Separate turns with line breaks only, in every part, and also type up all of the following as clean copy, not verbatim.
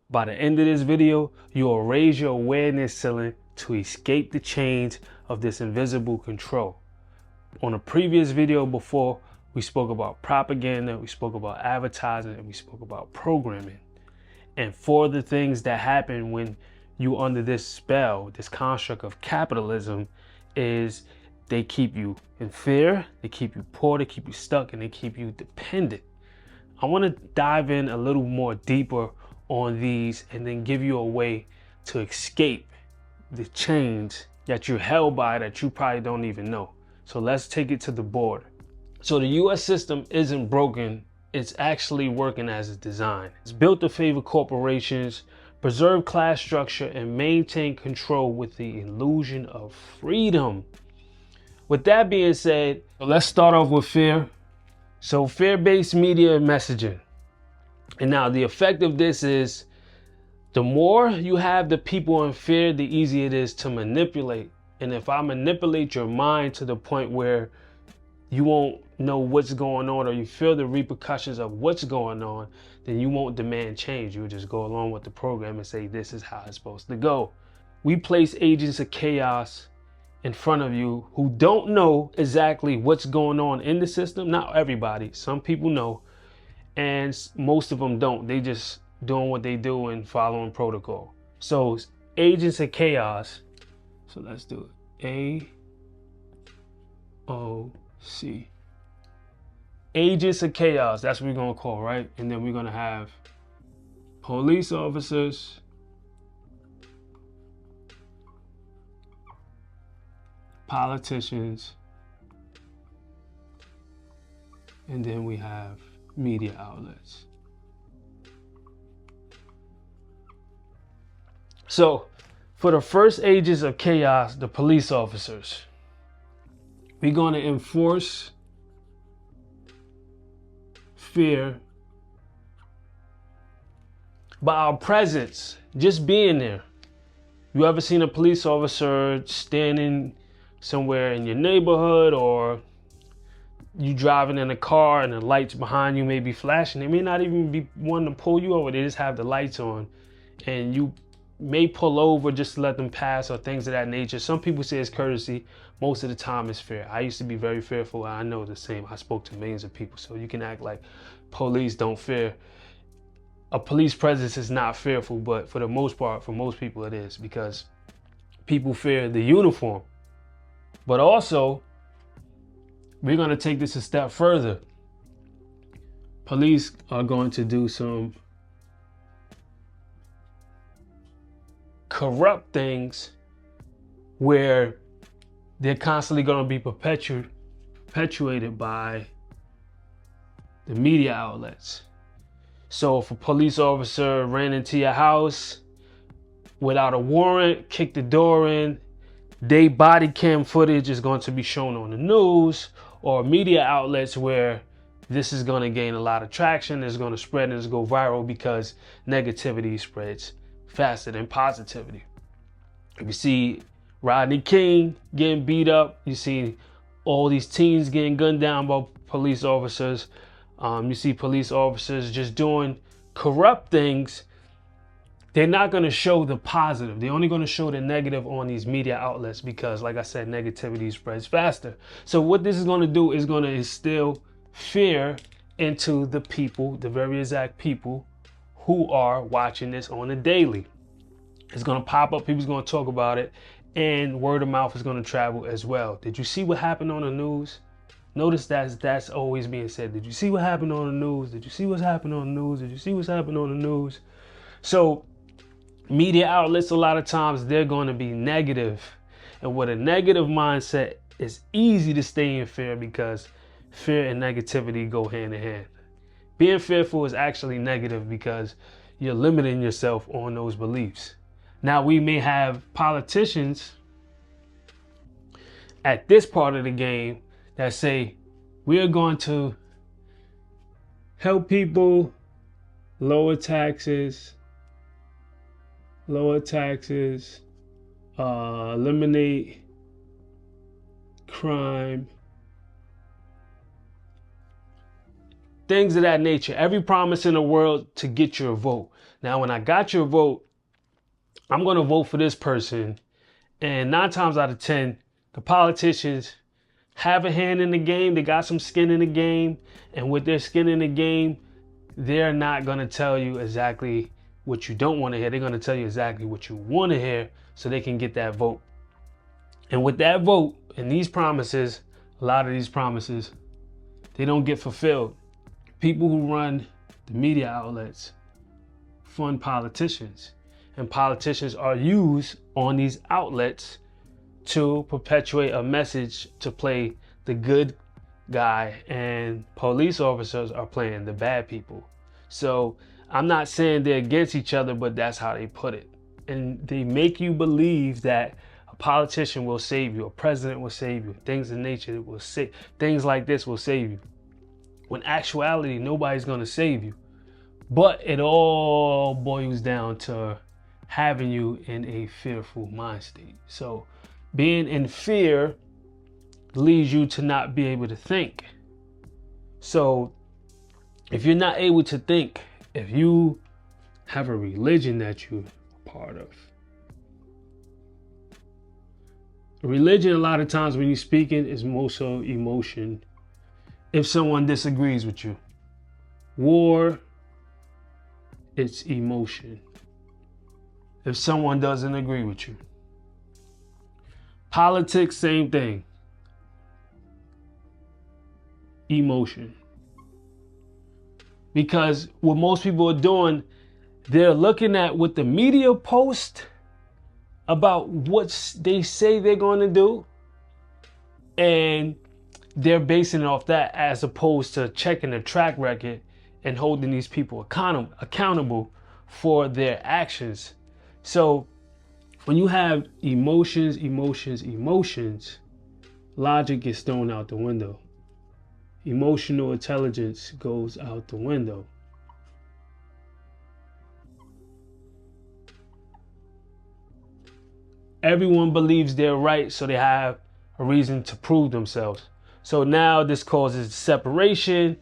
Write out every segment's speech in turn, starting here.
By the end of this video, you will raise your awareness ceiling to escape the chains of this invisible control. On a previous video before, we spoke about propaganda, we spoke about advertising, and we spoke about programming. And four of the things that happen when you under this spell, this construct of capitalism, is they keep you in fear, they keep you poor, they keep you stuck, and they keep you dependent. I want to dive in a little more deeper on these and then give you a way to escape the chains that you're held by that you probably don't even know. So let's take it to the board. So the US system isn't broken, it's actually working as it's designed. It's built to favor corporations, preserve class structure, and maintain control with the illusion of freedom. With that being said, let's start off with fear. So fear-based media messaging. And now the effect of this is the more you have the people in fear, the easier it is to manipulate. And if I manipulate your mind to the point where you won't know what's going on or you feel the repercussions of what's going on, then you won't demand change. You'll just go along with the program and say, this is how it's supposed to go. We place agents of chaos in front of you who don't know exactly what's going on in the system. Not everybody, some people know, and most of them don't. They just doing what they do and following protocol. So agents of chaos. So let's do it. AOC. Agents of chaos, that's what we're gonna call, right? And then we're gonna have police officers, politicians, and then we have media outlets. So for the first agents of chaos, the police officers, we're going to enforce fear by our presence, just being there. You ever seen a police officer standing somewhere in your neighborhood, or you driving in a car and the lights behind you may be flashing? They may not even be wanting to pull you over. They just have the lights on, and you may pull over just to let them pass or things of that nature. Some people say it's courtesy. Most of the time it's fear. I used to be very fearful. I know the same. I spoke to millions of people. So you can act like police don't fear. A police presence is not fearful, but for the most part, for most people it is, because people fear the uniform. But also, we're going to take this a step further. Police are going to do some corrupt things where they're constantly going to be perpetuated by the media outlets. So if a police officer ran into your house without a warrant, kicked the door in, their body cam footage is going to be shown on the news or media outlets where this is going to gain a lot of traction. It's going to spread and it's going to go viral because negativity spreads faster than positivity. You see Rodney King getting beat up. You see all these teens getting gunned down by police officers. You see police officers just doing corrupt things. They're not going to show the positive. They're only going to show the negative on these media outlets because, like I said, negativity spreads faster. So what this is going to do is going to instill fear into the people, the very exact people who are watching this on a daily. It's going to pop up. People's going to talk about it, and word of mouth is going to travel as well. Did you see what happened on the news? Notice that's always being said. Did you see what happened on the news? Did you see what's happened on the news? Did you see what's happened on the news? So media outlets, a lot of times, they're going to be negative. And with a negative mindset, it's easy to stay in fear because fear and negativity go hand in hand. Being fearful is actually negative because you're limiting yourself on those beliefs. Now, we may have politicians at this part of the game that say, we are going to help people lower taxes, eliminate crime, things of that nature. Every promise in the world to get your vote. Now, when I got your vote, I'm going to vote for this person. And 9 times out of 10, the politicians have a hand in the game. They got some skin in the game. And with their skin in the game, they're not going to tell you exactly what you don't want to hear. They're going to tell you exactly what you want to hear so they can get that vote. And with that vote and these promises, a lot of these promises, they don't get fulfilled. People who run the media outlets fund politicians, and politicians are used on these outlets to perpetuate a message to play the good guy, and police officers are playing the bad people. So I'm not saying they're against each other, but that's how they put it. And they make you believe that a politician will save you, a president will save you, things of nature will save, things like this will save you. When actuality, nobody's going to save you. But it all boils down to having you in a fearful mind state. So being in fear leads you to not be able to think. So if you're not able to think, if you have a religion that you're a part of, religion, a lot of times when you're speaking, is more so emotion. If someone disagrees with you, war, it's emotion. If someone doesn't agree with you, politics, same thing, emotion. Because what most people are doing, they're looking at what the media post about what they say they're going to do, and they're basing it off that, as opposed to checking the track record and holding these people accountable for their actions. So when you have emotions, logic gets thrown out the window. Emotional intelligence goes out the window. Everyone believes they're right, so they have a reason to prove themselves. So now this causes separation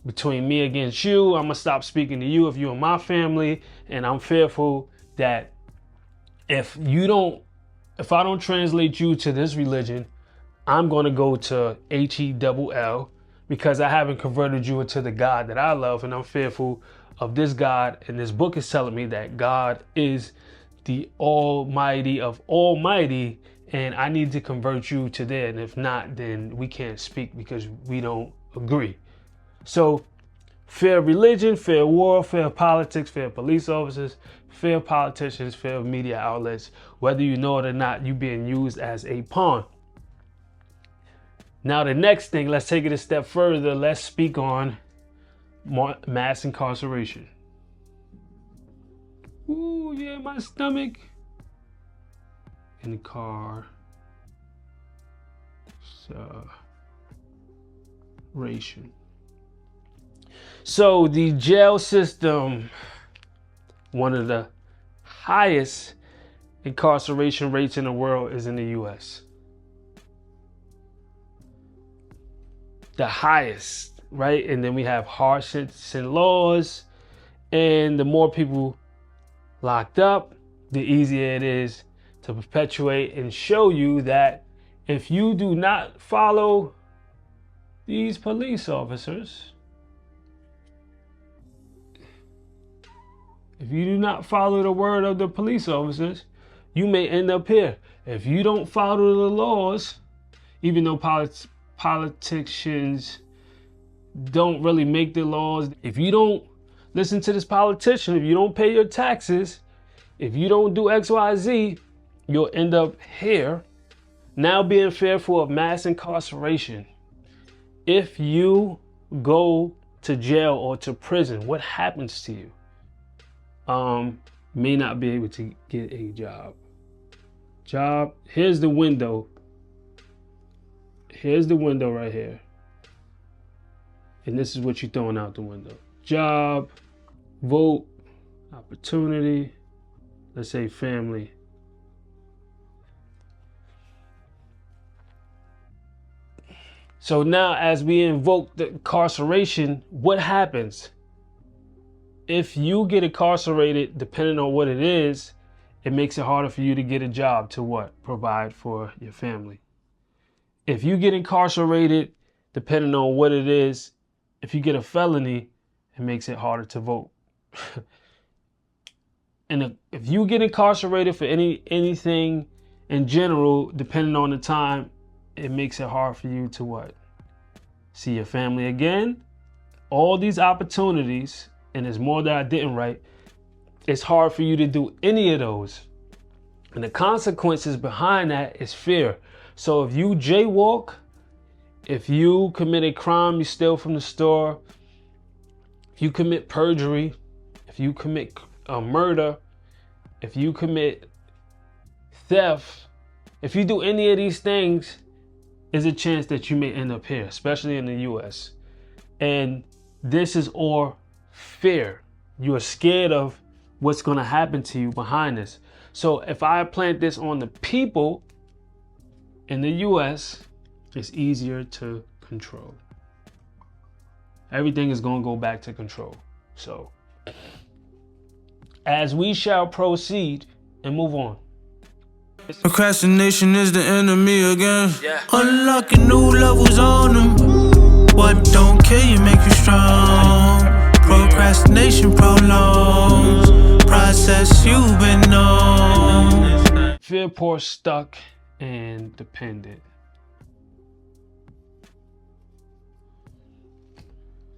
between me against you. I'm gonna stop speaking to you if you're in my family, and I'm fearful that if I don't translate you to this religion, I'm gonna go to HELL, because I haven't converted you into the God that I love, and I'm fearful of this God. And this book is telling me that God is the Almighty of Almighty, and I need to convert you to there. And if not, then we can't speak because we don't agree. So fair religion, fair war, fair politics, fair police officers, fair politicians, fair media outlets. Whether you know it or not, you being used as a pawn. Now the next thing, let's take it a step further. Let's speak on mass incarceration. Ooh, yeah, my stomach. Incarceration. So the jail system, one of the highest incarceration rates in the world is in the US. The highest, right? And then we have harsh sentencing laws, and the more people locked up, the easier it is to perpetuate and show you that if you do not follow these police officers, if you do not follow the word of the police officers, you may end up here. If you don't follow the laws, even though politicians don't really make the laws, if you don't listen to this politician, if you don't pay your taxes, if you don't do X, Y, Z, you'll end up here, now being fearful of mass incarceration. If you go to jail or to prison, what happens to you? May not be able to get a job. Here's the window. Here's the window right here. And this is what you're throwing out the window. Job, vote, opportunity, let's say family. So now as we invoke the incarceration, what happens? If you get incarcerated, depending on what it is, it makes it harder for you to get a job to what? Provide for your family. If you get incarcerated, depending on what it is, if you get a felony, it makes it harder to vote. And if you get incarcerated for anything in general, depending on the time, it makes it hard for you to what? See your family again. All these opportunities, and there's more that I didn't write, it's hard for you to do any of those. And the consequences behind that is fear. So if you jaywalk, if you commit a crime, you steal from the store, if you commit perjury, if you commit a murder, if you commit theft, if you do any of these things, there's a chance that you may end up here, especially in the US. And this is all fear. You are scared of what's going to happen to you behind this. So if I plant this on the people in the US, it's easier to control. Everything is going to go back to control. So as we shall proceed and move on.
Procrastination is the enemy again. Unlocking new levels on them. What don't kill you make you strong. Procrastination prolongs process you've been on.
Fear, poor, stuck, and dependent.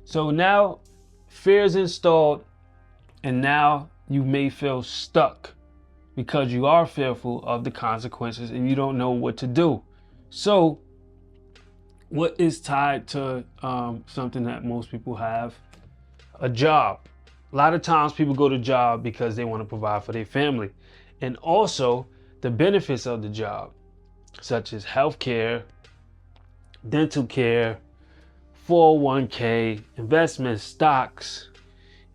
So now fear is installed, and now you may feel stuck because you are fearful of the consequences and you don't know what to do. So what is tied to something that most people have? A job. A lot of times people go to job because they want to provide for their family. And also the benefits of the job, such as healthcare, dental care, 401k, investment stocks,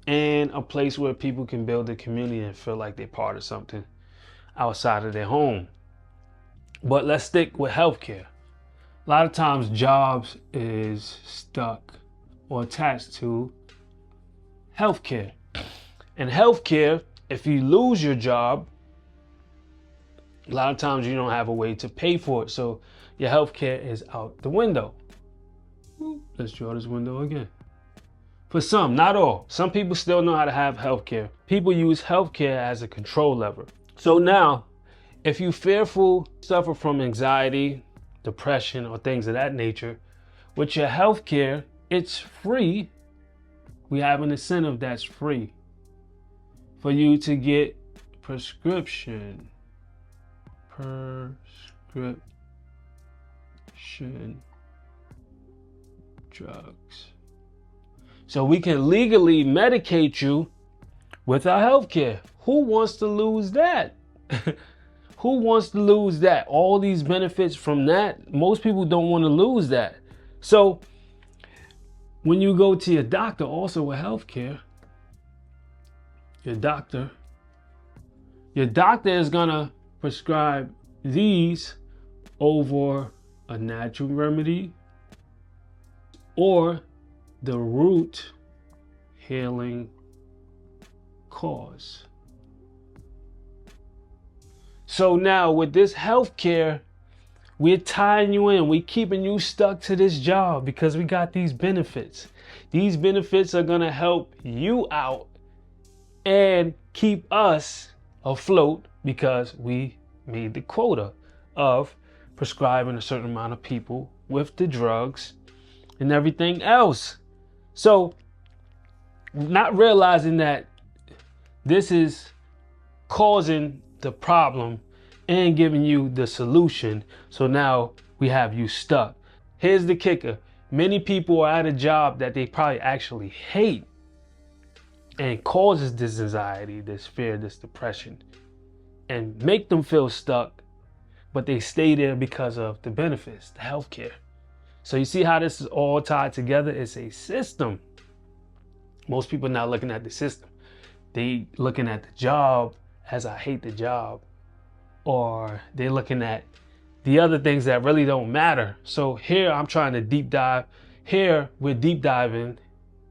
and a place where people can build a community and feel like they're part of something outside of their home. But let's stick with healthcare. A lot of times jobs is stuck or attached to healthcare. And healthcare, if you lose your job, a lot of times you don't have a way to pay for it. So your healthcare is out the window. Let's draw this window again. For some, not all. Some people still know how to have healthcare. People use healthcare as a control lever. So now, if you fearful, suffer from anxiety, depression, or things of that nature, with your healthcare, it's free. We have an incentive that's free for you to get prescription drugs. So we can legally medicate you with our healthcare. Who wants to lose that? Who wants to lose that? All these benefits from that, most people don't want to lose that. So when you go to your doctor, also with healthcare, your doctor is gonna prescribe these over a natural remedy or the root healing cause. So now with this healthcare, we're tying you in. We're keeping you stuck to this job because we got these benefits. These benefits are gonna help you out and keep us afloat because we made the quota of prescribing a certain amount of people with the drugs and everything else. So not realizing that this is causing the problem and giving you the solution. So now we have you stuck. Here's the kicker. Many people are at a job that they probably actually hate and causes this anxiety, this fear, this depression, and make them feel stuck, but they stay there because of the benefits, the healthcare. So you see how this is all tied together? It's a system. Most people are not looking at the system. They looking at the job as I hate the job. Or they're looking at the other things that really don't matter. So here I'm trying to deep dive. Here we're deep diving,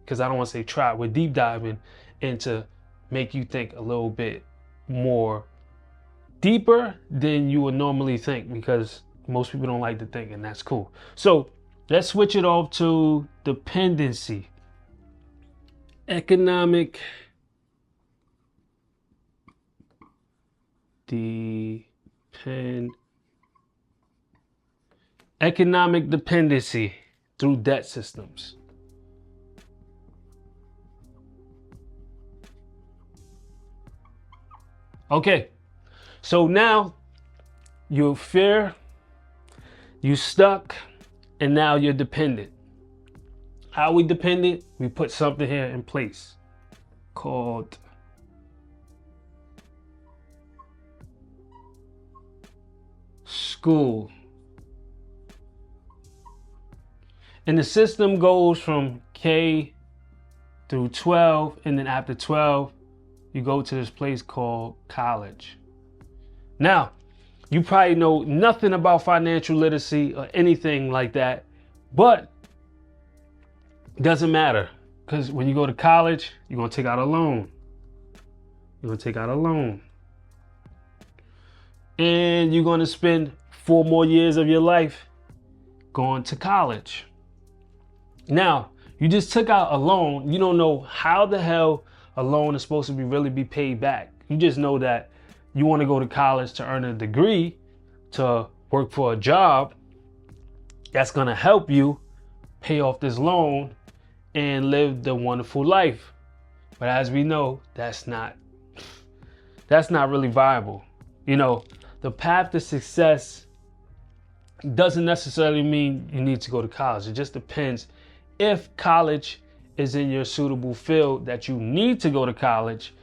because I don't want to say try, we're deep diving into make you think a little bit more deeper than you would normally think, because most people don't like to think, and that's cool. So let's switch it off to dependency. Economic dependency through debt systems. Okay, so now you're stuck, and now you're dependent. How are we dependent? We put something here in place called school. And the system goes from K through 12, and then after 12, you go to this place called college. Now, you probably know nothing about financial literacy or anything like that, but it doesn't matter, because when you go to college, you're going to take out a loan. And you're going to spend 4 more years of your life going to college. Now, you just took out a loan. You don't know how the hell a loan is supposed to really be paid back. You just know that you want to go to college to earn a degree, to work for a job that's going to help you pay off this loan and live the wonderful life. But as we know, that's not really viable. You know, the path to success doesn't necessarily mean you need to go to college. It just depends if college is in your suitable field that you need to go to college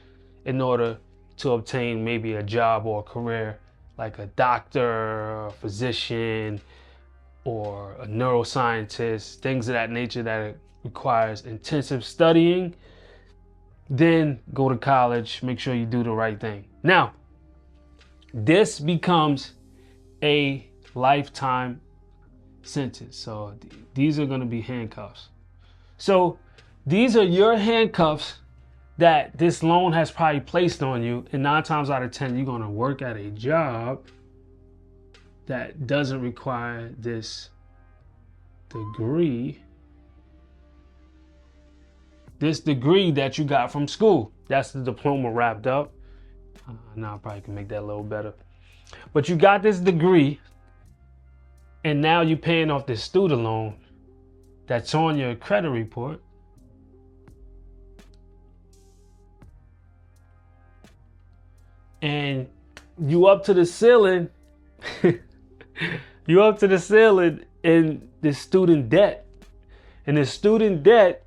in order to obtain maybe a job or a career like a doctor, a physician, or a neuroscientist, things of that nature that requires intensive studying. Then go to college, make sure you do the right thing. Now, this becomes a lifetime sentence. So these are going to be handcuffs. So these are your handcuffs that this loan has probably placed on you. And 9 times out of 10, you're going to work at a job that doesn't require this degree. This degree that you got from school. That's the diploma wrapped up. Now I probably can make that a little better. But you got this degree, and now you're paying off this student loan that's on your credit report. And you up to the ceiling. You up to the ceiling in this student debt. And this student debt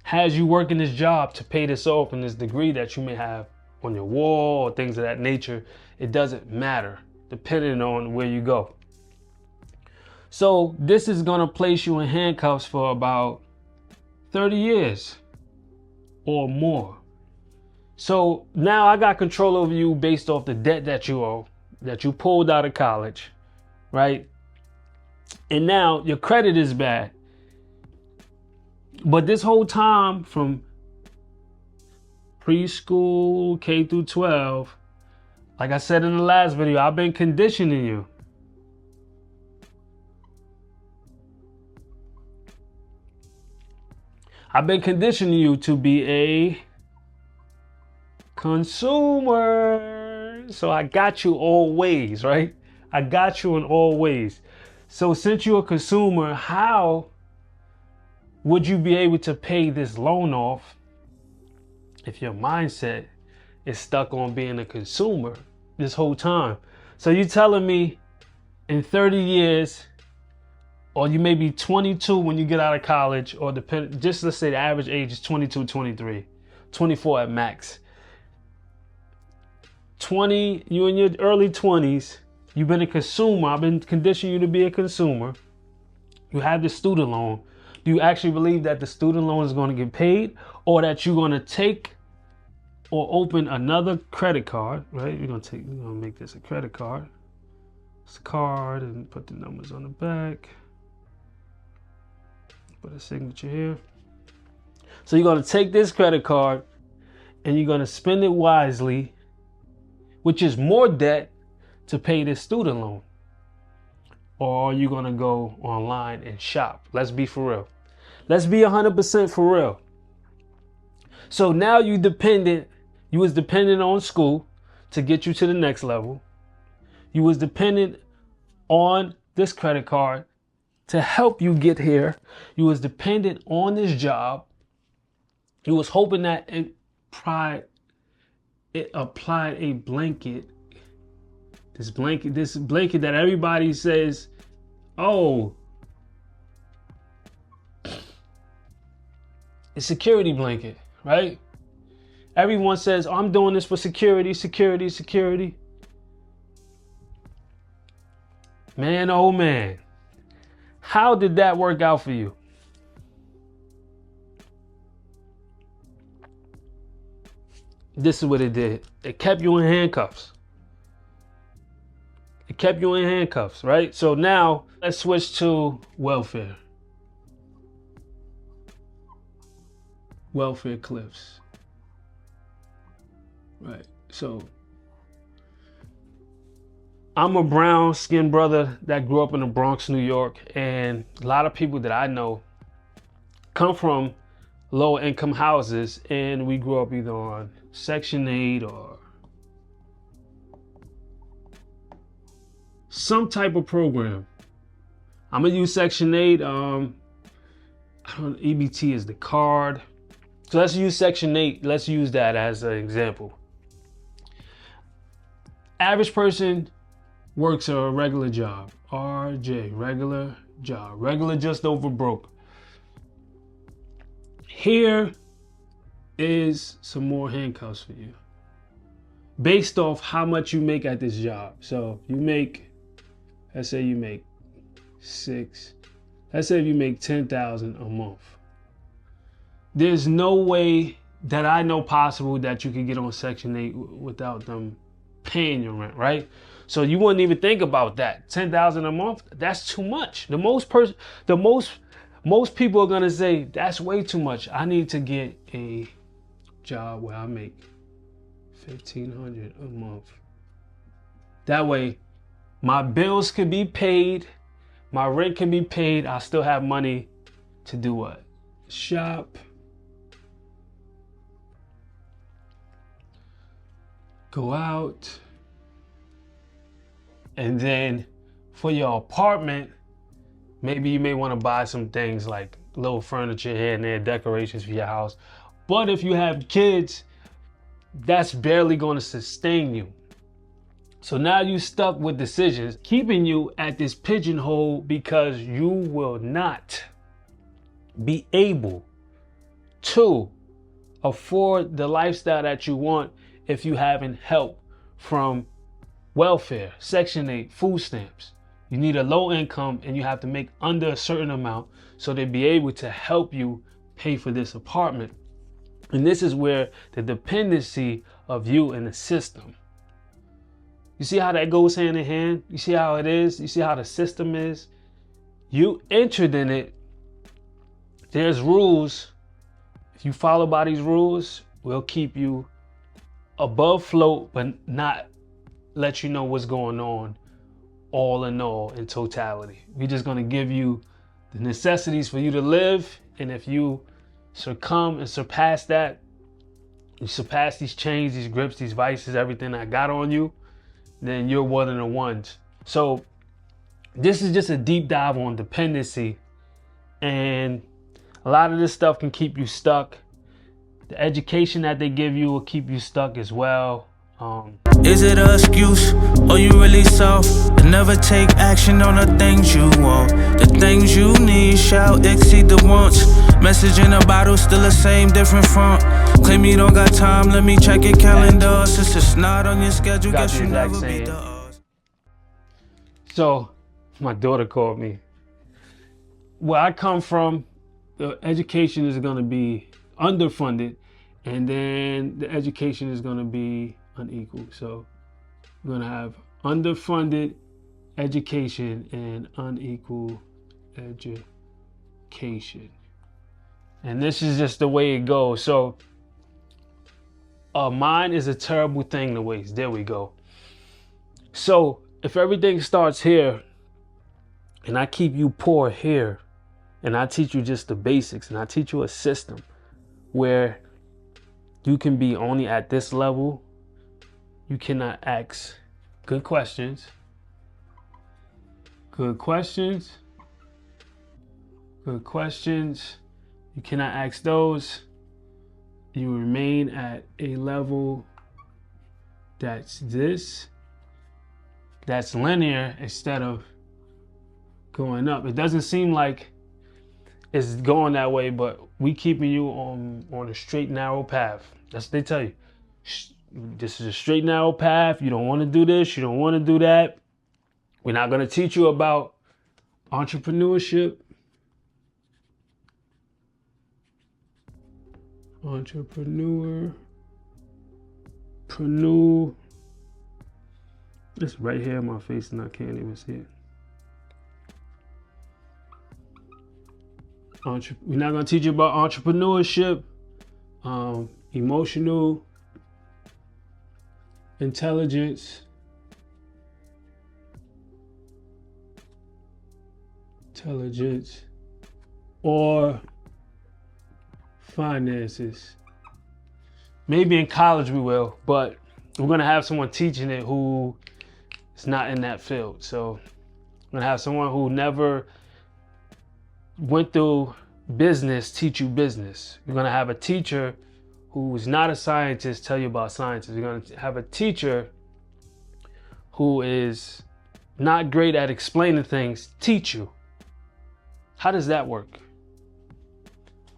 has you working this job to pay this off, and this degree that you may have on your wall or things of that nature. It doesn't matter, depending on where you go. So this is going to place you in handcuffs for about 30 years or more. So now I got control over you based off the debt that you owe, that you pulled out of college, right? And now your credit is bad. But this whole time from preschool, K through 12, like I said in the last video, I've been conditioning you. I've been conditioning you to be a consumer. So I got you all ways, right? I got you in all ways. So since you're a consumer, how would you be able to pay this loan off if your mindset is stuck on being a consumer this whole time? So you're telling me in 30 years, or you may be 22 when you get out of college, or just let's say the average age is 22, 23, 24 at max. 20, you in your early 20s, you've been a consumer. I've been conditioning you to be a consumer. You have the student loan. Do you actually believe that the student loan is going to get paid, or that you're going to take or open another credit card, right? We're going to make this a credit card. this card and put the numbers on the back. Put a signature here. So you're gonna take this credit card and you're gonna spend it wisely, which is more debt to pay this student loan. Or are you gonna go online and shop? Let's be for real. Let's be 100% for real. So now you was dependent on school to get you to the next level. You was dependent on this credit card to help you get here. You was dependent on this job. You was hoping that it applied a blanket. This blanket that everybody says, oh, a security blanket, right? Everyone says, oh, I'm doing this for security, security, security. Man, oh man, how did that work out for you? This is what it did. It kept you in handcuffs. It kept you in handcuffs, right? So now let's switch to welfare. Welfare cliffs. Right. So I'm a brown skinned brother that grew up in the Bronx, New York, and a lot of people that I know come from low income houses, and we grew up either on Section 8 or some type of program. I'm gonna use Section 8. EBT is the card. So let's use Section 8. Let's use that as an example. Average person works a regular job. RJ, regular job. Regular just over broke. Here is some more handcuffs for you. Based off how much you make at this job. So you make, let's say you make let's say if you make $10,000 a month. There's no way that I know possible that you could get on Section 8 without them paying your rent, right? So you wouldn't even think about that. $10,000 a month, that's too much. Most people are gonna say that's way too much. I need to get a job where I make $1,500 a month. That way, my bills can be paid, my rent can be paid. I still have money to do what? Shop. Go out. And then for your apartment, maybe you may want to buy some things like little furniture here and there, decorations for your house. But if you have kids, that's barely going to sustain you. So now you stuck with decisions keeping you at this pigeonhole because you will not be able to afford the lifestyle that you want if you haven't help from welfare, Section 8, food stamps. You need a low income and you have to make under a certain amount so they'll be able to help you pay for this apartment. And this is where the dependency of you and the system. You see how that goes hand in hand? You see how it is? You see how the system is? You entered in it. There's rules. If you follow by these rules, we'll keep you above float, but not let you know what's going on all in all in totality. We're just going to give you the necessities for you to live. And if you succumb and surpass that, you surpass these chains, these grips, these vices, everything I got on you, then you're one of the ones. So this is just a deep dive on dependency. And a lot of this stuff can keep you stuck. The education that they give you will keep you stuck as well.
Is it an excuse, or you really soft and never take action on the things you want? The things you need shall exceed the wants. Message in a bottle, still the same, different font. Claim you don't got time, let me check your calendar. Since it's not on your schedule, guess you never beat the odds.
So, my daughter called me. Where I come from, the education is going to be underfunded, and then the education is going to be unequal. So we're going to have underfunded education and unequal education. And this is just the way it goes. So mind is a terrible thing to waste. There we go. So if everything starts here and I keep you poor here and I teach you just the basics and I teach you a system where you can be only at this level, you cannot ask good questions. Good questions. Good questions. You cannot ask those. You remain at a level that's linear instead of going up. It doesn't seem like it's going that way, but we keeping you on a straight, narrow path. That's what they tell you. This is a straight, narrow path. You don't want to do this. You don't want to do that. We're not going to teach you about entrepreneurship. It's right here in my face and I can't even see it. We're not going to teach you about entrepreneurship, emotional intelligence, or finances. Maybe in college we will, but we're going to have someone teaching it who is not in that field. So we're going to have someone who never went through business teach you business. You're going to have a teacher who's not a scientist tell you about science. You're going to have a teacher who is not great at explaining things teach you. How does that work?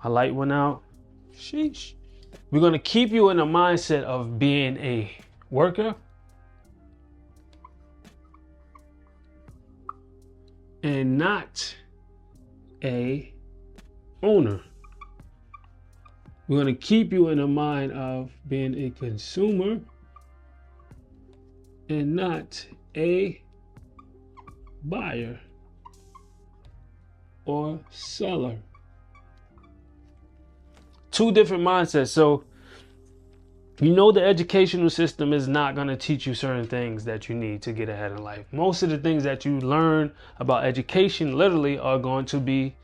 My light went out. Sheesh. We're going to keep you in the mindset of being a worker and not a owner. We're going to keep you in the mind of being a consumer and not a buyer or seller. Two different mindsets. So you know the educational system is not going to teach you certain things that you need to get ahead in life. Most of the things that you learn about education literally are going to be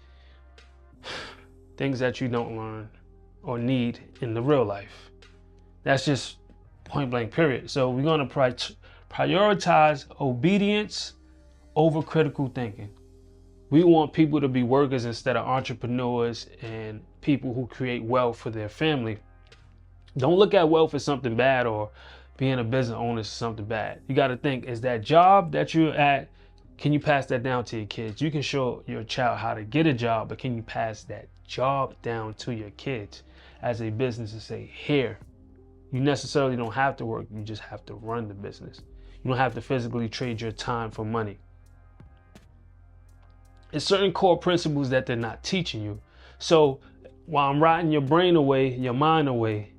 things that you don't learn or need in the real life. That's just point blank period. So we're going to prioritize obedience over critical thinking. We want people to be workers instead of entrepreneurs and people who create wealth for their family. Don't look at wealth as something bad or being a business owner is something bad. You got to think, is that job that you're at, can you pass that down to your kids? You can show your child how to get a job, but can you pass that job down to your kids as a business and say, here, you necessarily don't have to work. You just have to run the business. You don't have to physically trade your time for money. It's certain core principles that they're not teaching you. So while I'm rotting your brain away, your mind away,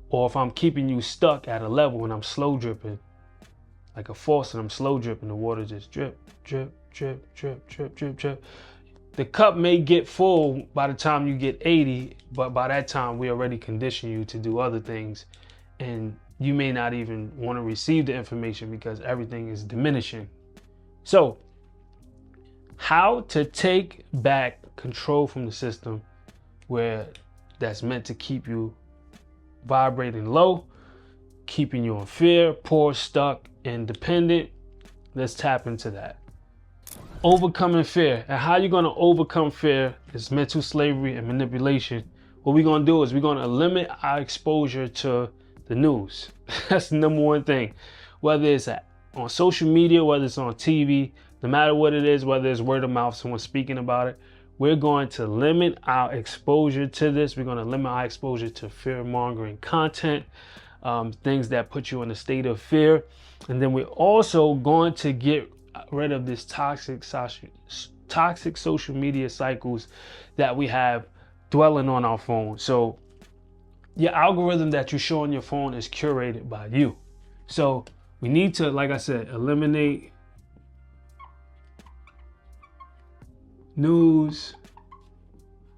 or if I'm keeping you stuck at a level and I'm slow dripping, like a faucet, I'm slow dripping, the water just drip, drip, drip, drip, drip, drip, drip. The cup may get full by the time you get 80, but by that time we already condition you to do other things. And you may not even want to receive the information because everything is diminishing. So how to take back control from the system where that's meant to keep you vibrating low, keeping you in fear, poor, stuck, and dependent. Let's tap into that. Overcoming fear. And how you're going to overcome fear is mental slavery and manipulation. What we're going to do is we're going to limit our exposure to the news. That's the number one thing. Whether it's on social media, whether it's on TV, no matter what it is, whether it's word of mouth, someone speaking about it, we're going to limit our exposure to this. We're going to limit our exposure to fear-mongering content, things that put you in a state of fear. And then we're also going to get rid of this toxic social media cycles that we have dwelling on our phone. So your algorithm that you show on your phone is curated by you. So we need to, like I said, eliminate news,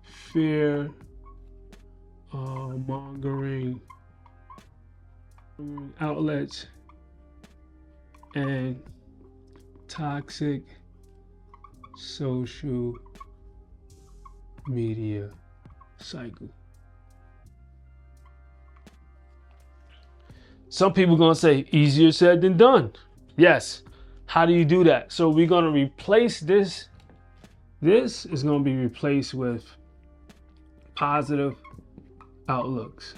fear, mongering outlets, and toxic social media cycle. Some people gonna say easier said than done. Yes. How do you do that? So we're gonna replace this. This is gonna be replaced with positive outlooks.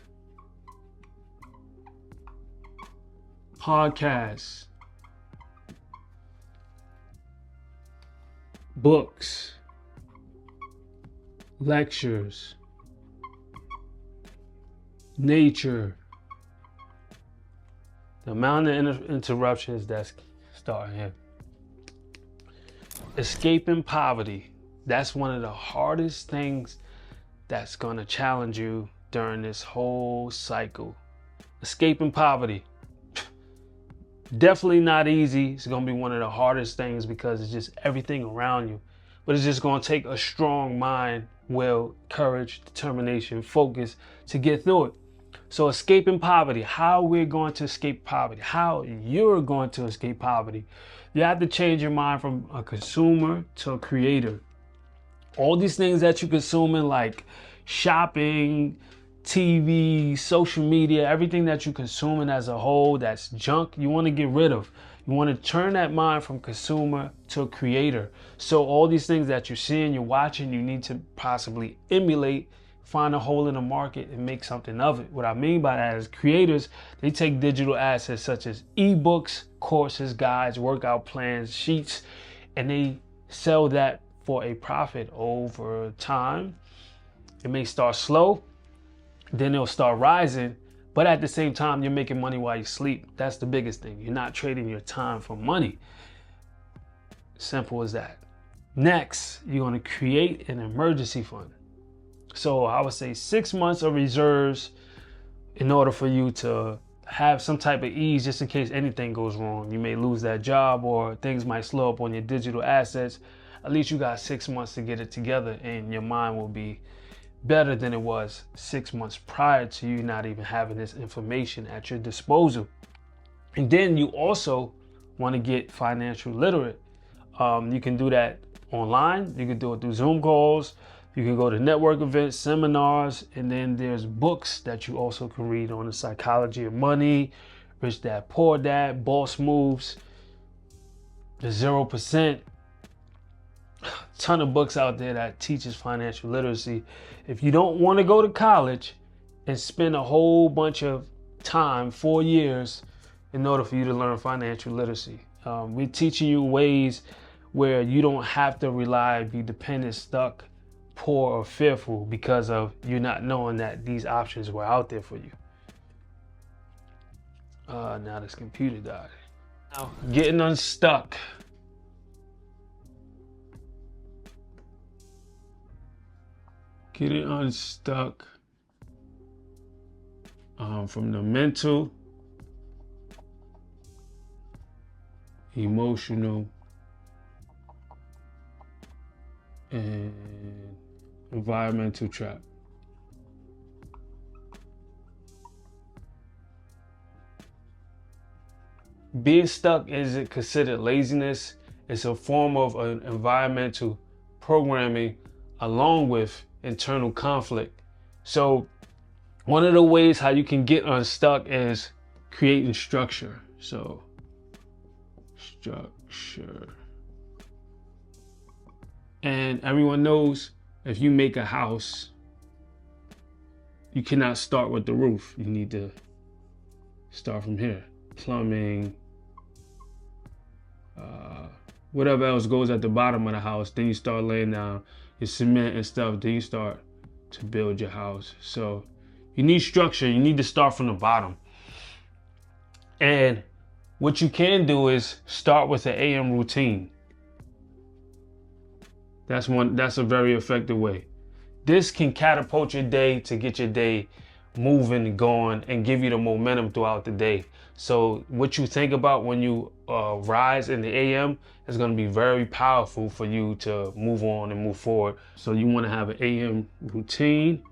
Podcasts, books, lectures, nature. The amount of interruptions that's starting here. Escaping poverty. That's one of the hardest things that's going to challenge you during this whole cycle. Escaping poverty. Definitely not easy. It's going to be one of the hardest things because it's just everything around you. But it's just going to take a strong mind, will, courage, determination, focus to get through it. So escaping poverty, how we're going to escape poverty, how you're going to escape poverty. You have to change your mind from a consumer to a creator. All these things that you're consuming, like shopping, TV, social media, everything that you're consuming as a whole, that's junk, you want to get rid of. You want to turn that mind from consumer to a creator. So all these things that you're seeing, you're watching, you need to possibly emulate, find a hole in the market and make something of it. What I mean by that is creators, they take digital assets such as ebooks, courses, guides, workout plans, sheets, and they sell that for a profit over time. It may start slow, then it'll start rising, but at the same time, you're making money while you sleep. That's the biggest thing. You're not trading your time for money. Simple as that. Next, you're going to create an emergency fund. So I would say 6 months of reserves in order for you to have some type of ease just in case anything goes wrong. You may lose that job or things might slow up on your digital assets. At least you got 6 months to get it together and your mind will be better than it was 6 months prior to you not even having this information at your disposal. And then you also want to get financial literate. You can do that online. You can do it through Zoom calls. You can go to network events, seminars, and then there's books that you also can read on the psychology of money, Rich Dad, Poor Dad, Boss Moves, the 0%. Ton of books out there that teaches financial literacy. If you don't want to go to college and spend a whole bunch of time, 4 years, in order for you to learn financial literacy, we're teaching you ways where you don't have to rely, be dependent, stuck, poor, or fearful because of you not knowing that these options were out there for you. Now this computer died. Now, getting unstuck. Getting unstuck from the mental, emotional, and environmental trap. Being stuck isn't considered laziness. It's a form of an environmental programming along with internal conflict. So one of the ways how you can get unstuck is creating structure. So structure. And everyone knows if you make a house, you cannot start with the roof. You need to start from here. Plumbing, whatever else goes at the bottom of the house. Then you start laying down your cement and stuff. Then you start to build your house. So you need structure. You need to start from the bottom. And what you can do is start with an AM routine. That's a very effective way. This can catapult your day to get your day moving and going and give you the momentum throughout the day. So what you think about when you rise in the AM is going to be very powerful for you to move on and move forward. So you want to have an AM routine.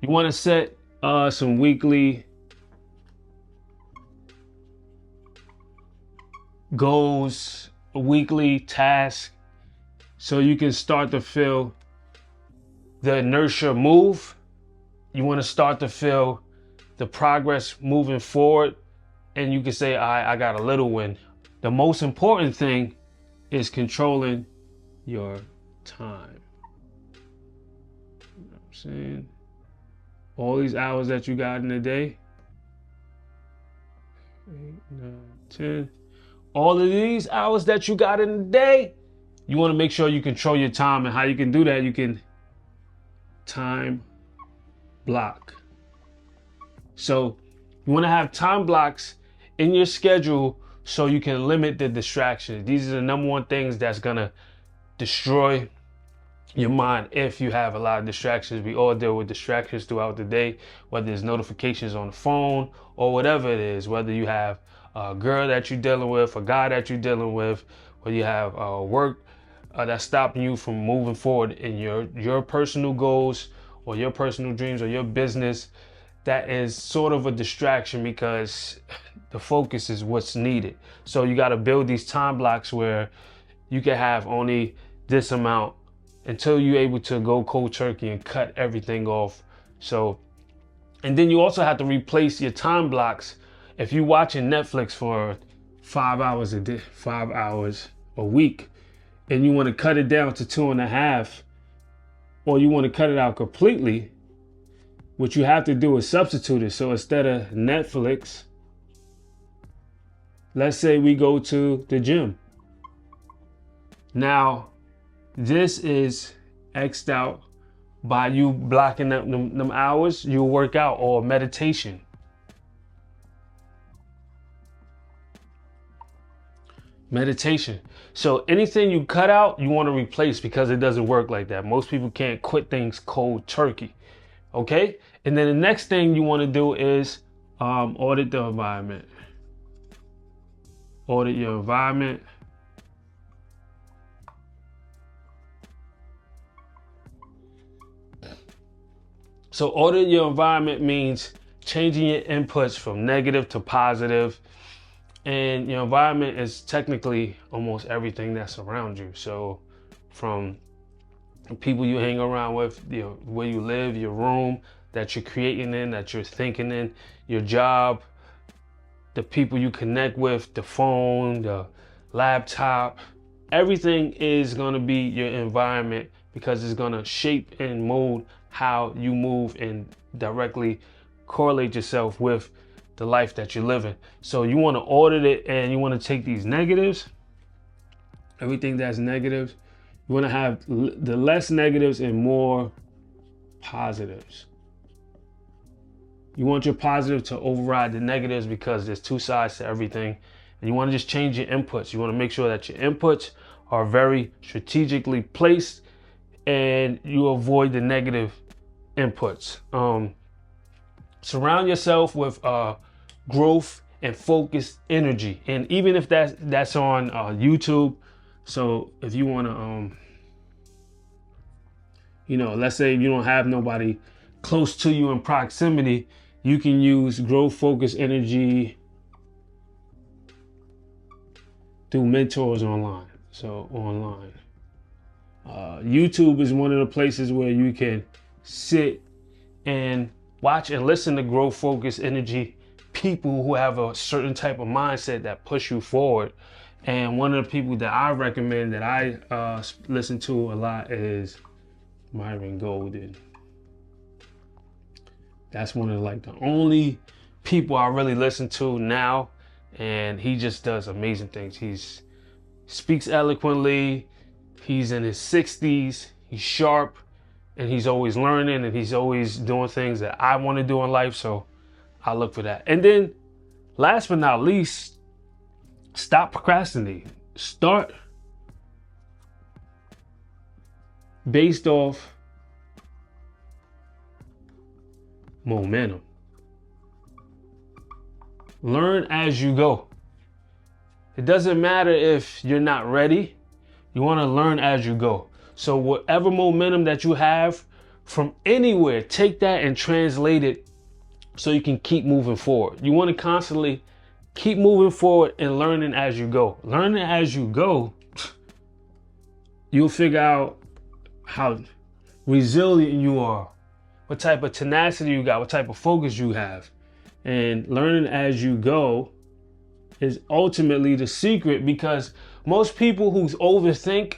You want to set some weekly goals, weekly tasks, so you can start to feel the inertia move. You want to start to feel the progress moving forward, and you can say, I got a little win. The most important thing is controlling your time. You know what I'm saying? All these hours that you got in the day, 8, 9, 10. All of these hours that you got in the day, you want to make sure you control your time. And how you can do that, you can time block. So you want to have time blocks in your schedule so you can limit the distractions. These are the number one things that's going to destroy your mind if you have a lot of distractions. We all deal with distractions throughout the day, whether it's notifications on the phone or whatever it is, whether you have a girl that you're dealing with, a guy that you're dealing with, or you have work that's stopping you from moving forward in your personal goals or your personal dreams or your business. That is sort of a distraction because the focus is what's needed. So you got to build these time blocks where you can have only this amount until you're able to go cold turkey and cut everything off. So, and then you also have to replace your time blocks. If you're watching Netflix for 5 hours a day, 5 hours a week, and you want to cut it down to 2.5, or you want to cut it out completely, what you have to do is substitute it. So instead of Netflix, let's say we go to the gym. Now, this is X'd out by you blocking them hours. You'll work out, or meditation. Meditation. So anything you cut out, you want to replace, because it doesn't work like that. Most people can't quit things cold turkey. Okay? And then the next thing you want to do is audit the environment. Audit your environment. So audit your environment means changing your inputs from negative to positive. And your environment is technically almost everything that's around you. So from the people you hang around with, where you live, your room that you're creating in, that you're thinking in, your job, the people you connect with, the phone, the laptop, everything is going to be your environment, because it's going to shape and mold how you move and directly correlate yourself with the life that you're living. So you want to audit it, and you want to take these negatives, everything that's negative, you want to have the less negatives and more positives. You want your positive to override the negatives, because there's two sides to everything. And you want to just change your inputs. You want to make sure that your inputs are very strategically placed, and you avoid the negative inputs. Surround yourself with growth and focused energy. And even if that's on YouTube, so if you want to, let's say you don't have nobody close to you in proximity, you can use growth focused energy through mentors online. So online. YouTube is one of the places where you can sit and watch and listen to growth focused energy people who have a certain type of mindset that push you forward. And one of the people that I recommend, that I listen to a lot, is Myron Golden. That's one of the only people I really listen to now, and he just does amazing things. He speaks eloquently. He's in his 60s. He's sharp, and he's always learning, and he's always doing things that I want to do in life. So I look for that. And then last but not least, stop procrastinating. Start based off momentum. Learn as you go. It doesn't matter if you're not ready. You want to learn as you go. So whatever momentum that you have from anywhere, take that and translate it so you can keep moving forward. You want to constantly keep moving forward and learning as you go. Learning as you go, you'll figure out how resilient you are, what type of tenacity you got, what type of focus you have. And learning as you go is ultimately the secret, because most people who overthink,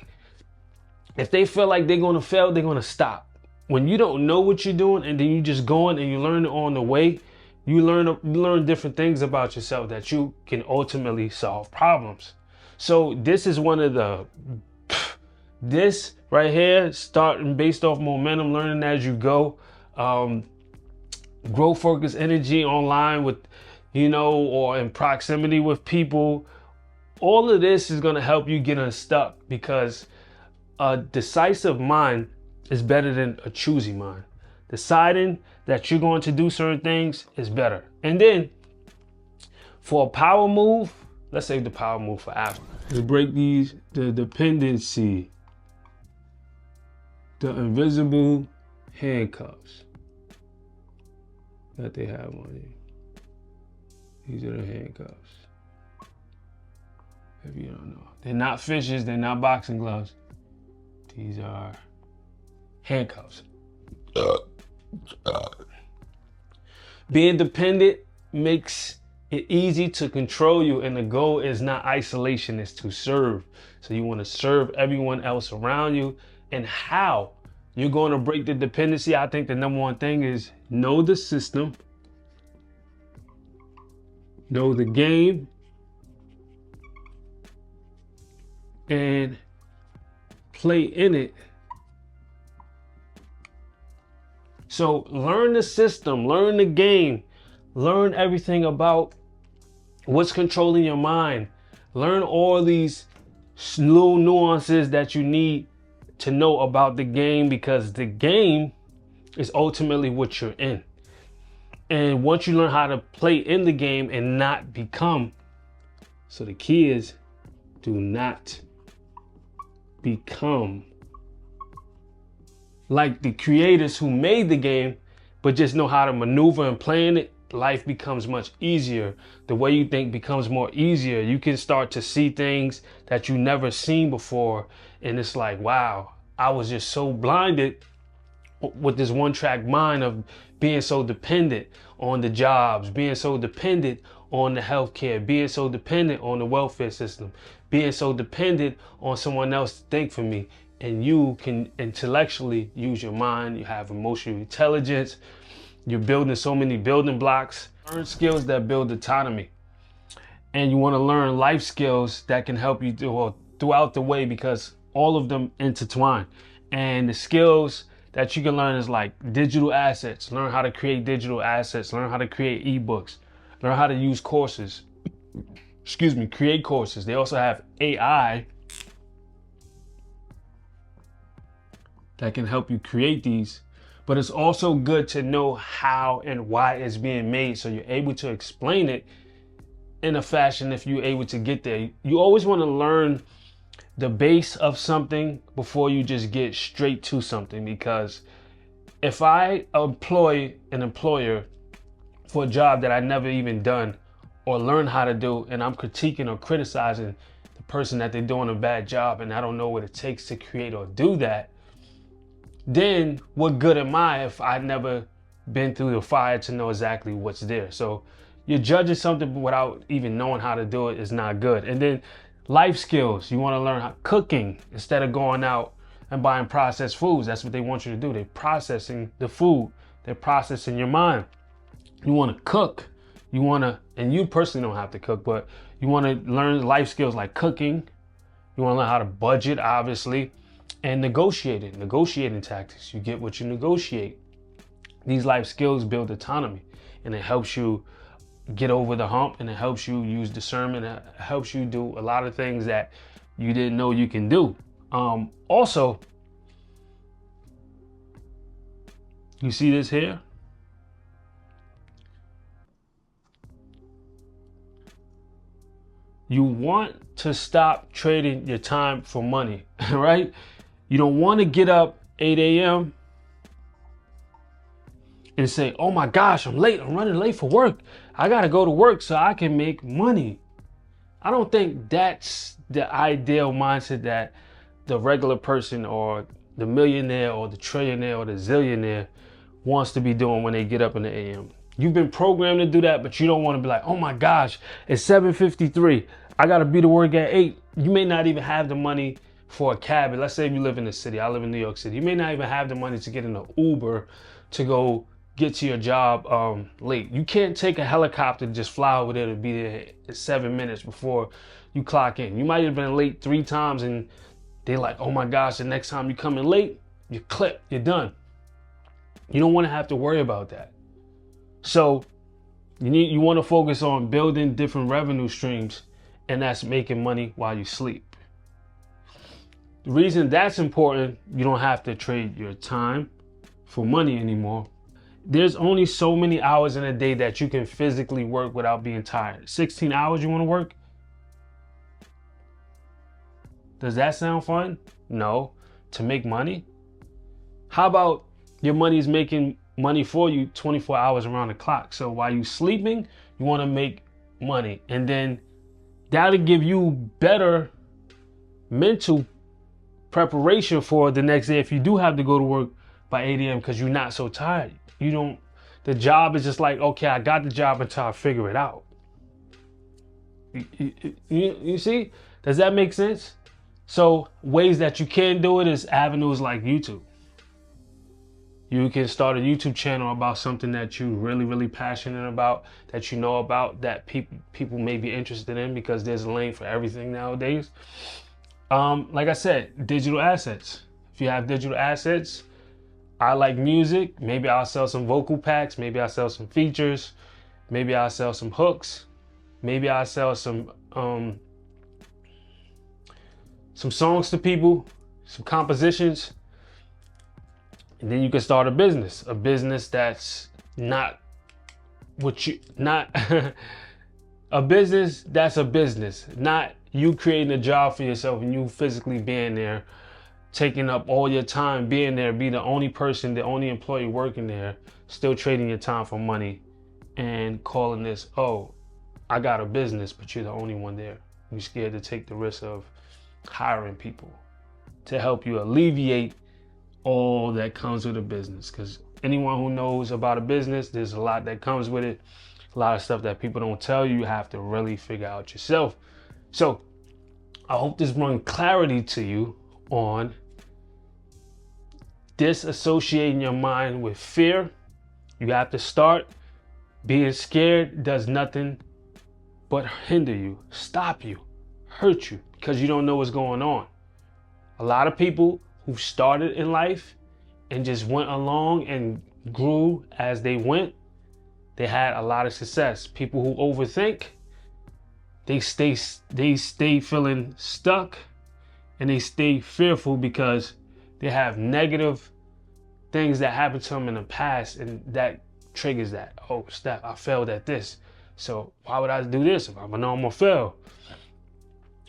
if they feel like they're going to fail, they're going to stop. When you don't know what you're doing and then you just going and you learn it on the way, you learn different things about yourself that you can ultimately solve problems. So this is one of the, this right here, starting based off momentum, learning as you go, growth focused energy online with, or in proximity with people. All of this is going to help you get unstuck, because a decisive mind is better than a choosy mind. Deciding that you're going to do certain things is better. And then for a power move, let's save the power move for after. Let's break the dependency, the invisible handcuffs that they have on you. These are the handcuffs. If you don't know, they're not fishes, they're not boxing gloves. These are handcuffs. Being dependent makes it easy to control you, and the goal is not isolation, it's to serve. So you want to serve everyone else around you. And how you're going to break the dependency, I think the number one thing is know the system, know the game, and play in it. So learn the system, learn the game, learn everything about what's controlling your mind. Learn all these little nuances that you need to know about the game, because the game is ultimately what you're in. And once you learn how to play in the game and not become, so the key is do not become like the creators who made the game, but just know how to maneuver and play in it. Life becomes much easier. The way you think becomes more easier. You can start to see things that you never seen before. And it's like, wow, I was just so blinded with this one track mind of being so dependent on the jobs, being so dependent on the healthcare, being so dependent on the welfare system, being so dependent on someone else to think for me. And you can intellectually use your mind. You have emotional intelligence. You're building so many building blocks. Learn skills that build autonomy. And you want to learn life skills that can help you throughout the way, because all of them intertwine. And the skills that you can learn is like digital assets. Learn how to create digital assets. Learn how to create ebooks. Learn how to use courses. Create courses. They also have AI that can help you create these, but it's also good to know how and why it's being made, so you're able to explain it in a fashion if you're able to get there. You always want to learn the base of something before you just get straight to something, because if I employ an employer for a job that I never even done or learn how to do, and I'm critiquing or criticizing the person that they're doing a bad job, and I don't know what it takes to create or do that, then what good am I if I never been through the fire to know exactly what's there? So you're judging something without even knowing how to do it is not good. And then life skills, you want to learn how cooking instead of going out and buying processed foods. That's what they want you to do. They're processing the food. They're processing your mind. You want to cook. You want to, and you personally don't have to cook, but you want to learn life skills like cooking. You want to learn how to budget, obviously. And negotiating tactics. You get what you negotiate. These life skills build autonomy, and it helps you get over the hump, and it helps you use discernment. It helps you do a lot of things that you didn't know you can do. Also, you see this here? You want to stop trading your time for money, right? You don't want to get up 8 a.m. and say, oh my gosh, I'm late. I'm running late for work. I got to go to work so I can make money. I don't think that's the ideal mindset that the regular person or the millionaire or the trillionaire or the zillionaire wants to be doing when they get up in the AM. You've been programmed to do that, but you don't want to be like, oh my gosh, it's 7:53. I got to be to work at 8. You may not even have the money for a cab. Let's say if you live in the city. I live in New York City. You may not even have the money to get in an Uber to go get to your job late. You can't take a helicopter to just fly over there to be there 7 minutes before you clock in. You might have been late 3 times and they're like, oh my gosh, the next time you come in late, you clip, you're done. You don't want to have to worry about that. So you want to focus on building different revenue streams, and that's making money while you sleep. The reason that's important, you don't have to trade your time for money anymore. There's only so many hours in a day that you can physically work without being tired. 16 hours you want to work? Does that sound fun? No. To make money? How about your money's making money for you 24 hours around the clock? So while you're sleeping, you want to make money. And then that'll give you better mental preparation for the next day if you do have to go to work by 8 a.m. because you're not so tired. The job is just like, okay, I got the job until I figure it out. You see? Does that make sense? So ways that you can do it is avenues like YouTube. You can start a YouTube channel about something that you're really, really passionate about, that you know about, that people may be interested in, because there's a lane for everything nowadays. Like I said, digital assets. If you have digital assets, I like music. Maybe I'll sell some vocal packs. Maybe I'll sell some features. Maybe I'll sell some hooks. Maybe I'll sell some songs to people, some compositions. And then you can start a business that's not a business that's a business, not you creating a job for yourself and you physically being there, taking up all your time, being there, be the only person, the only employee working there, still trading your time for money and calling this, oh, I got a business, but you're the only one there. You're scared to take the risk of hiring people to help you alleviate all that comes with a business. Because anyone who knows about a business, there's a lot that comes with it, a lot of stuff that people don't tell you. You have to really figure out yourself. So I hope this brings clarity to you on disassociating your mind with fear. You have to start. Being scared does nothing but hinder you, stop you, hurt you, because you don't know what's going on. A lot of people who started in life and just went along and grew as they went, they had a lot of success. People who overthink, they stay feeling stuck, and they stay fearful because they have negative things that happened to them in the past, and that triggers that. Oh, snap, I failed at this. So why would I do this if I know I'm gonna fail?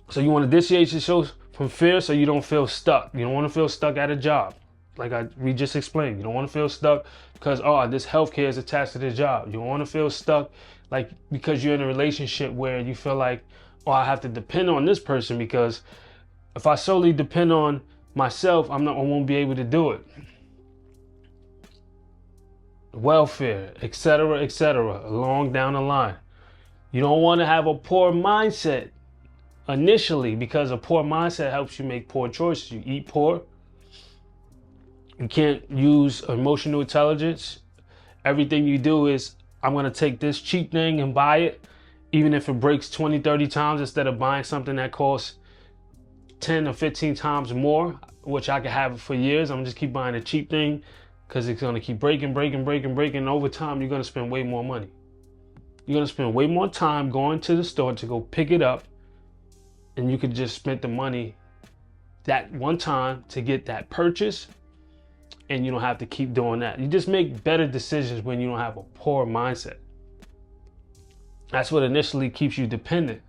So you want to dissociate yourself from fear so you don't feel stuck. You don't want to feel stuck at a job. Like we just explained, you don't want to feel stuck because, oh, this healthcare is attached to this job. You don't want to feel stuck like because you're in a relationship where you feel like, oh, I have to depend on this person, because if I solely depend on myself, I won't be able to do it. Welfare, etc., along down the line. You don't want to have a poor mindset initially, because a poor mindset helps you make poor choices. You eat poor. You can't use emotional intelligence. Everything you do is, I'm going to take this cheap thing and buy it, even if it breaks 20, 30 times, instead of buying something that costs 10 or 15 times more, which I could have for years. I'm just keep buying a cheap thing because it's going to keep breaking. And over time, you're going to spend way more money. You're going to spend way more time going to the store to go pick it up, and you could just spend the money that one time to get that purchase, and you don't have to keep doing that. You just make better decisions when you don't have a poor mindset. That's what initially keeps you dependent.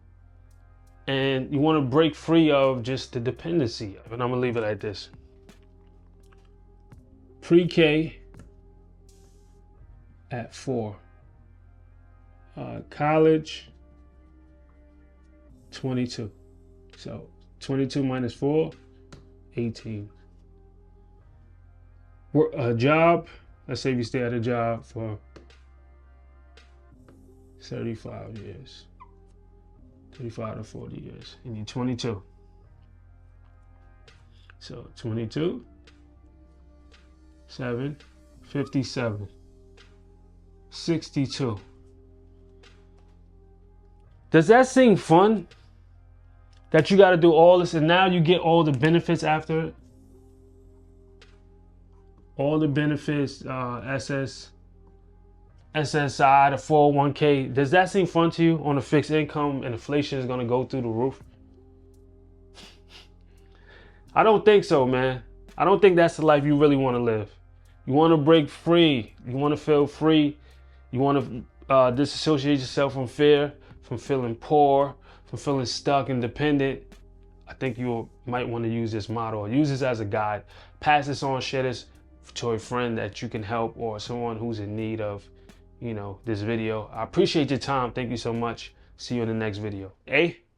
And you want to break free of just the dependency. And I'm gonna leave it like this. Pre-K at 4. College, 22. So 22 minus 4, 18. A job, let's say you stay at a job for 35 years. 35 to 40 years. You need 22. So 22, 7, 57, 62. Does that seem fun? That you got to do all this and now you get all the benefits after it? All the benefits, SSI, the 401k. Does that seem fun to you on a fixed income and inflation is going to go through the roof? I don't think so, man. I don't think that's the life you really want to live. You want to break free. You want to feel free. You want to disassociate yourself from fear, from feeling poor, from feeling stuck and dependent. I think you might want to use this model. Use this as a guide. Pass this on, share this to a friend that you can help or someone who's in need of, this video. I appreciate your time. Thank you so much. See you in the next video.